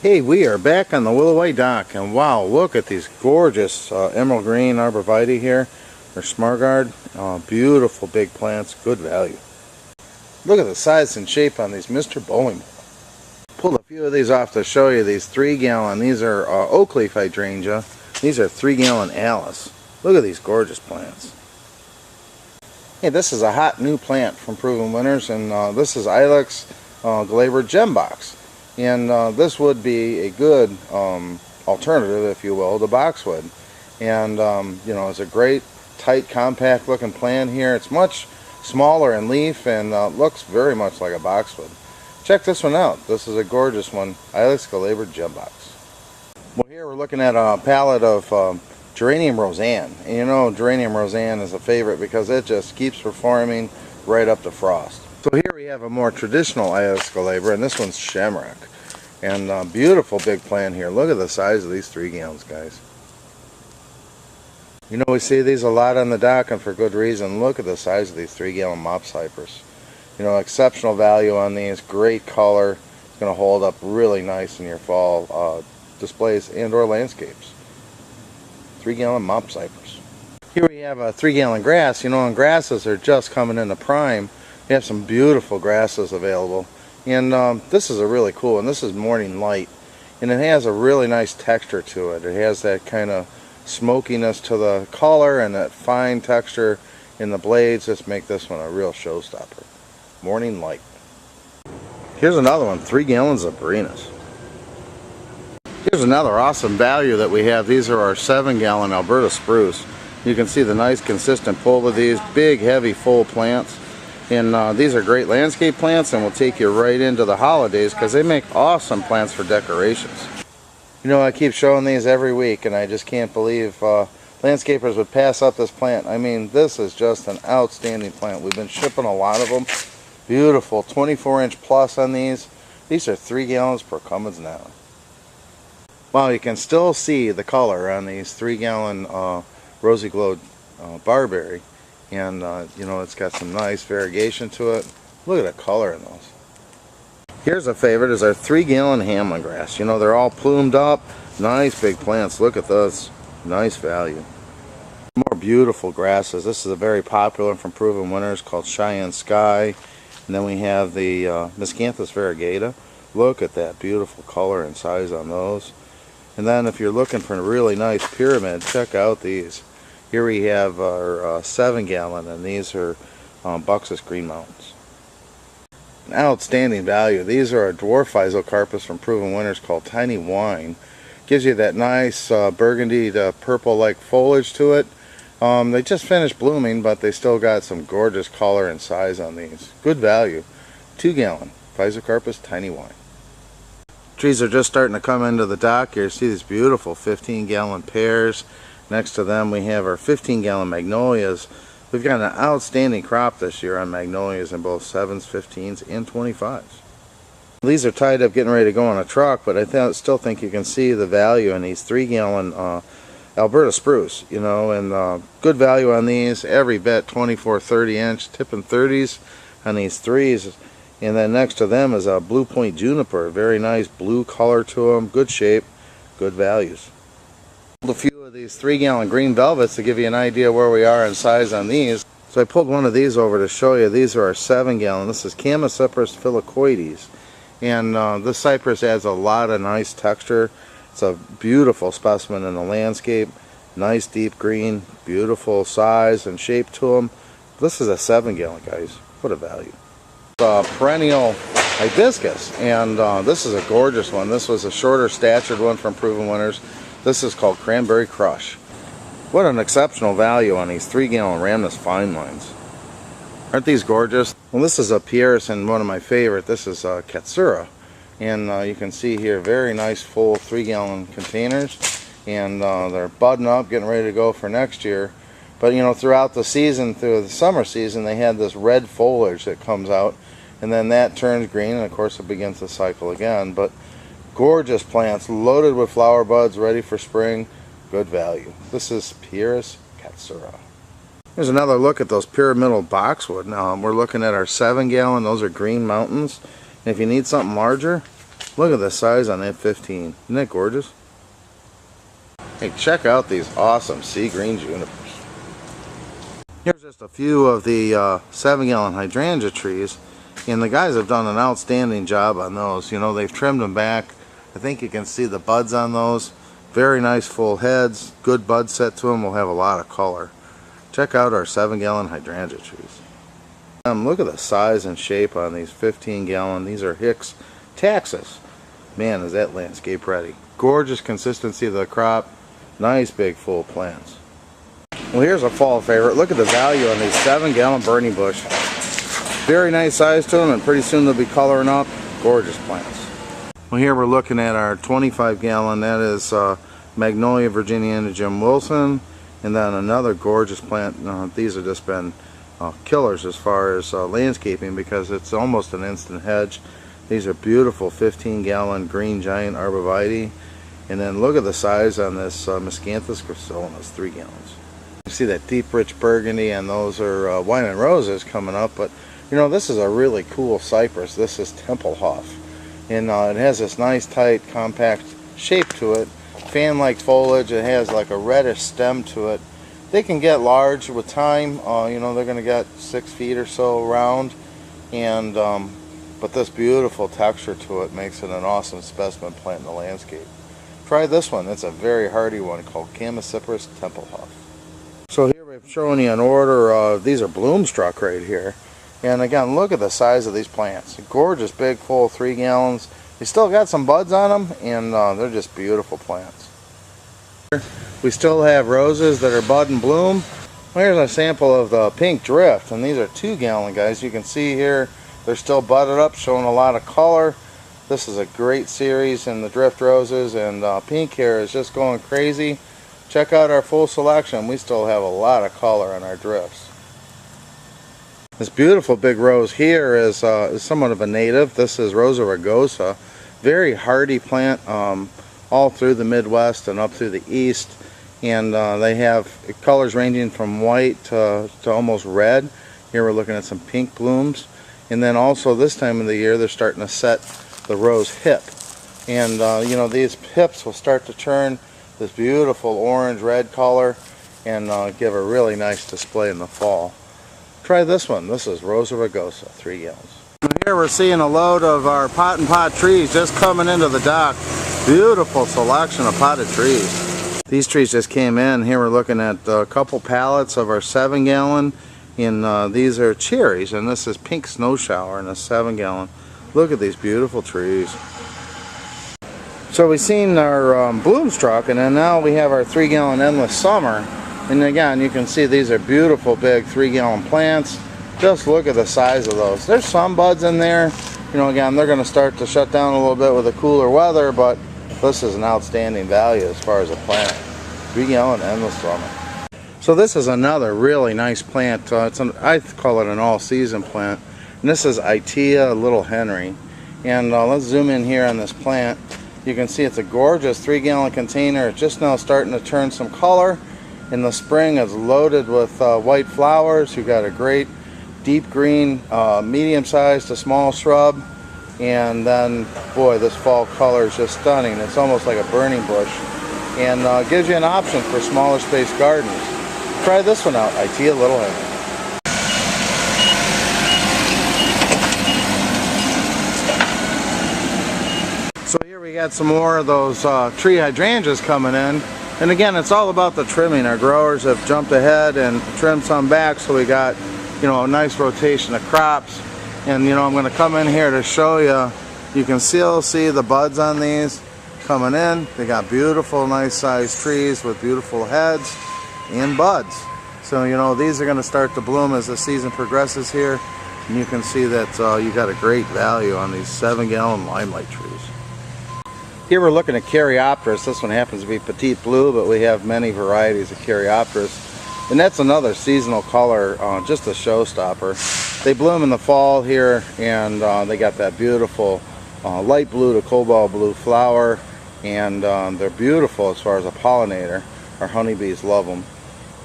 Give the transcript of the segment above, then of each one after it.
Hey, we are back on the Willoway dock, and wow, look at these gorgeous emerald green arborvitae here. They're Smargard. Beautiful big plants, good value. Look at the size and shape on these Mr. Bowling. Pulled a few of these off to show you. These 3-gallon, these are oak leaf hydrangea. These are 3-gallon Alice. Look at these gorgeous plants. Hey, this is a hot new plant from Proven Winners, and this is Ilex glaber gembox. And this would be a good alternative, if you will, to boxwood. And you know, it's a great, tight, compact looking plant here. It's much smaller in leaf and looks very much like a boxwood. Check this one out. This is a gorgeous one, Ilex glaber gembox. Well, here we're looking at a palette of geranium roseanne. And you know, geranium roseanne is a favorite because it just keeps performing right up to frost. So here we have a more traditional Ilex glaber, and this one's shamrock. And beautiful big plant here. Look at the size of these 3 gallons, guys. You know, we see these a lot on the dock, and for good reason. Look at the size of these 3-gallon mop cypress. You know, exceptional value on these. Great color. It's going to hold up really nice in your fall displays and or landscapes. 3-gallon mop cypress. Here we have a 3-gallon grass. You know, and grasses are just coming into prime. We have some beautiful grasses available. And this is a really cool, and this is Morning Light, and it has a really nice texture to it. It has that kind of smokiness to the color and that fine texture in the blades. Just make this one a real showstopper. Morning Light. Here's another one, 3 gallons of Barinas. Here's another awesome value that we have. These are our 7-gallon Alberta spruce. You can see the nice consistent pull of these big heavy full plants. And these are great landscape plants, and will take you right into the holidays because they make awesome plants for decorations. You know, I keep showing these every week, and I just can't believe landscapers would pass up this plant. I mean, this is just an outstanding plant. We've been shipping a lot of them. Beautiful, 24-inch plus on these. These are 3 gallons per Cummins now. Wow, you can still see the color on these 3-gallon Rosy Glowed barberry. And you know, it's got some nice variegation to it. Look at the color in those. Here's a favorite, is our 3-gallon Hamlin grass. You know, they're all plumed up, nice big plants. Look at those, nice value. More beautiful grasses. This is a very popular one from Proven Winners called Cheyenne Sky. And then we have the Miscanthus variegata. Look at that beautiful color and size on those. And then if you're looking for a really nice pyramid, check out these. Here we have our 7-gallon, and these are Buxus Green Mountains. An outstanding value. These are a dwarf Physocarpus from Proven Winners called Tiny Wine. Gives you that nice burgundy to purple-like foliage to it. They just finished blooming, but they still got some gorgeous color and size on these. Good value. 2-gallon Physocarpus Tiny Wine. Trees are just starting to come into the dock here. See these beautiful 15-gallon pears. Next to them we have our 15-gallon magnolias. We've got an outstanding crop this year on magnolias in both 7s, 15s, and 25s. These are tied up getting ready to go on a truck, but I still think you can see the value in these 3-gallon Alberta spruce, you know, and good value on these. Every bit 24, 30-inch, tipping 30s on these 3s. And then next to them is a Blue Point juniper. Very nice blue color to them, good shape, good values. A few of these 3-gallon green velvets to give you an idea where we are in size on these. So I pulled one of these over to show you. These are our 7-gallon. This is Chamaecyparis phyllocoides. And this cypress adds a lot of nice texture. It's a beautiful specimen in the landscape. Nice deep green, beautiful size and shape to them. This is a 7-gallon, guys. What a value. Perennial hibiscus, and this is a gorgeous one. This was a shorter statured one from Proven Winners. This is called Cranberry Crush. What an exceptional value on these 3-gallon Rhamnus fine lines. Aren't these gorgeous? Well, this is a Pieris, and one of my favorite. This is Katsura. And you can see here very nice full 3-gallon containers. And they're budding up, getting ready to go for next year. But you know, throughout the season, through the summer season, they had this red foliage that comes out. And then that turns green, and of course it begins the cycle again. But gorgeous plants, loaded with flower buds, ready for spring. Good value. This is Pieris Katsura. Here's another look at those pyramidal boxwood. Now we're looking at our 7-gallon. Those are Green Mountains. And if you need something larger, Look at the size on that 15. Isn't that gorgeous? Hey, check out these awesome sea green junipers. Here's just a few of the 7-gallon hydrangea trees, and the guys have done an outstanding job on those. You know, they've trimmed them back. I think you can see the buds on those. Very nice full heads, good bud set to them, will have a lot of color. Check out our 7-gallon hydrangea trees. Look at the size and shape on these 15-gallon. These are Hicks Taxus. Man, is that landscape ready. Gorgeous consistency of the crop. Nice big full plants. Well, here's a fall favorite. Look at the value on these 7-gallon burning bush. Very nice size to them, and pretty soon they'll be coloring up. Gorgeous plants. Well, here we're looking at our 25-gallon. That is Magnolia Virginiana Jim Wilson. And then another gorgeous plant. These have just been killers as far as landscaping, because it's almost an instant hedge. These are beautiful 15-gallon green giant arborvitae. And then look at the size on this Miscanthus gracillus, 3 gallons. You see that deep rich burgundy, and those are wine and roses coming up. But you know, this is a really cool cypress. This is Tempelhof, and it has this nice tight compact shape to it, fan-like foliage. It has like a reddish stem to it. They can get large with time. You know, they're going to get 6 feet or so around, and but this beautiful texture to it makes it an awesome specimen plant in the landscape. Try this one. It's a very hardy one called Chamaecyparis Tempelhof. So here we're showing you an order of, these are bloomstruck right here. And again, look at the size of these plants. Gorgeous big full 3 gallons. They still got some buds on them, and they're just beautiful plants. We still have roses that are bud and bloom. Well, here's a sample of the pink drift, and these are 2-gallon guys. You can see here they're still budded up, showing a lot of color. This is a great series in the drift roses, and pink here is just going crazy. Check out our full selection. We still have a lot of color on our drifts. This beautiful big rose here is somewhat of a native. This is Rosa rugosa. Very hardy plant all through the Midwest and up through the East. And they have colors ranging from white to almost red. Here we're looking at some pink blooms. And then also this time of the year they're starting to set the rose hip, and you know, these hips will start to turn this beautiful orange-red color and give a really nice display in the fall. Try this one. This is Rosa rugosa, 3 gallons. Here we're seeing a load of our pot and pot trees just coming into the dock. Beautiful selection of potted trees. These trees just came in. Here we're looking at a couple pallets of our 7-gallon, and these are cherries, and this is pink snow shower in a 7-gallon. Look at these beautiful trees. So we've seen our bloomstruck, and then now we have our 3-gallon endless summer. And again, you can see these are beautiful big 3-gallon plants. Just look at the size of those. There's some buds in there. You know, again, they're going to start to shut down a little bit with the cooler weather, but this is an outstanding value as far as a plant. 3-gallon endless summer. So this is another really nice plant. I call it an all-season plant. And this is Itea Little Henry. And let's zoom in here on this plant. You can see it's a gorgeous 3-gallon container. It's just now starting to turn some color. In the spring, it's loaded with white flowers. You've got a great deep green, medium-sized to small shrub. And then, boy, this fall color is just stunning. It's almost like a burning bush. And gives you an option for smaller space gardens. Try this one out, Itea Little Henry. So here we got some more of those tree hydrangeas coming in. And again, it's all about the trimming. Our growers have jumped ahead and trimmed some back, so we got, you know, a nice rotation of crops. And you know, I'm going to come in here to show you. You can still see the buds on these coming in. They got beautiful, nice sized trees with beautiful heads and buds. So you know, these are going to start to bloom as the season progresses here. And you can see that you got a great value on these 7-gallon limelight trees. Here we're looking at Caryopteris. This one happens to be petite blue, but we have many varieties of Caryopteris. And that's another seasonal color, just a showstopper. They bloom in the fall here, and they got that beautiful light blue to cobalt blue flower. And they're beautiful as far as a pollinator. Our honeybees love them.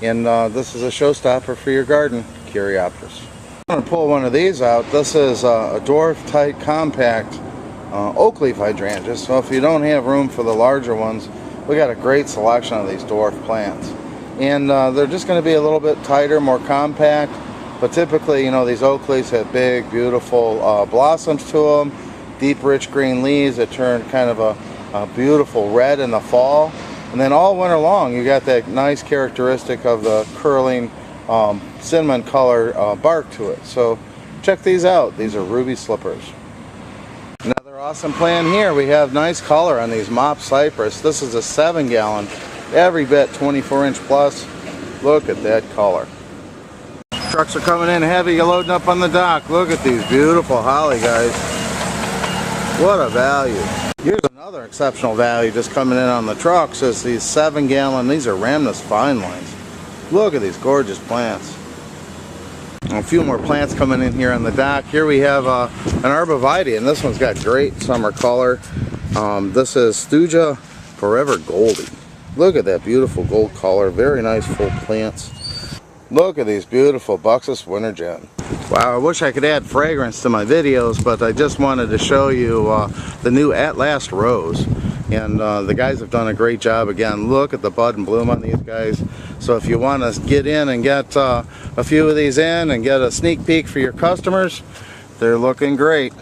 And this is a showstopper for your garden, Caryopteris. I'm going to pull one of these out. This is a dwarf tight compact oak leaf hydrangeas. So if you don't have room for the larger ones, we got a great selection of these dwarf plants. And they're just going to be a little bit tighter, more compact. But typically, you know, these oak leaves have big, beautiful blossoms to them, deep, rich green leaves that turn kind of a beautiful red in the fall. And then all winter long, you got that nice characteristic of the curling cinnamon color bark to it. So check these out. These are ruby slippers. Another awesome plant here. We have nice color on these mop cypress. This is a 7-gallon, every bit 24-inch plus. Look at that color. Trucks are coming in heavy, you're loading up on the dock. Look at these beautiful holly, guys. What a value. Here's another exceptional value just coming in on the trucks is these 7-gallon, these are Rhamnus fine lines. Look at these gorgeous plants. A few more plants coming in here on the dock. Here we have an arborvitae, and this one's got great summer color. This is Thuja Forever Goldie. Look at that beautiful gold color. Very nice full plants. Look at these beautiful Buxus Wintergem. Wow, I wish I could add fragrance to my videos, but I just wanted to show you the new At Last Rose. And the guys have done a great job. Again, look at the bud and bloom on these guys. So if you want to get in and get a few of these in and get a sneak peek for your customers, they're looking great.